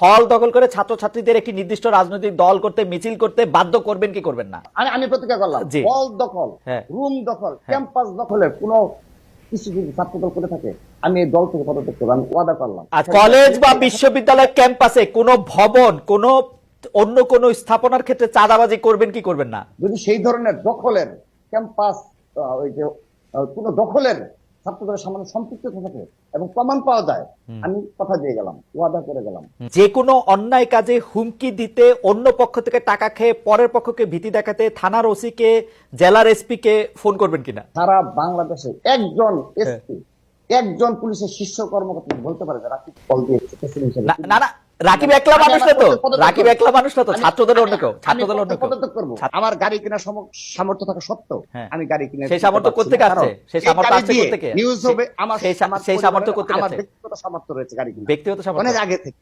হল দখল করে ছাত্রছাত্রীদের একটি নির্দিষ্ট রাজনৈতিক দল করতে, মিছিল করতে বাধ্য করবেন কি করবেন না? আমি প্রতিজ্ঞা করলাম, জি। হল দখল, হ্যাঁ। রুম দখল, ক্যাম্পাস দখলের কোনো কিছু যদি ছাত্র দল করে থাকে, আমি এই দল থেকে পদত্যাগ করবো, আমি ওয়াদা করলাম। আর কলেজ বা বিশ্ববিদ্যালয় ক্যাম্পাসে কোনো ভবন, কোনো অন্য কোনো স্থাপনার ক্ষেত্রে চাঁদাবাজি করবেন কি করবেন না? যদি সেই ধরনের দখলের ক্যাম্পাস, ওই যে কোনো দখলের ছাত্র দলের সামান্য সম্পৃক্ত থাকে এবং প্রমাণ পাওয়া যায়, আমি কথা দিয়ে গেলাম, ওয়াদা করে গেলাম। যে কোনো অন্যায় কাজে হুমকি দিতে, অন্য পক্ষ থেকে টাকা খেয়ে পরের পক্ষকে ভীতি দেখাতে থানার ওসি কে, জেলার এসপি কে ফোন করবেন কিনা? সারা বাংলাদেশে একজন এসপি, একজন পুলিশের শীর্ষ কর্মকর্তা বলতে পারে যে রাকিব কল দিয়েছে প্রেসিডেন্ট হিসেবে। না না, রাকিব একলা মানুষ না তো, রাকিব একলা মানুষ না তো, ছাত্রদের অন্য কেউ, ছাত্রদলের অন্য কেউ। পদত্যাগ করবো। আমার গাড়ি কেনার সামর্থ্য থাকা সত্ত্বেও হ্ঁ। আমি গাড়ি কিনে সেই সামর্থ্য কোত্থেকে আসছে? সেই সামর্থ্য আসছে কোত্থেকে? নিউজ হবে আমার সেই সামর্থ্য কোত্থেকে আমার আসছে? ব্যক্তিগত সামর্থ্য রয়েছে গাড়ি কিনে, ব্যক্তিগত সামর্থ্য অনেক আগে থেকে।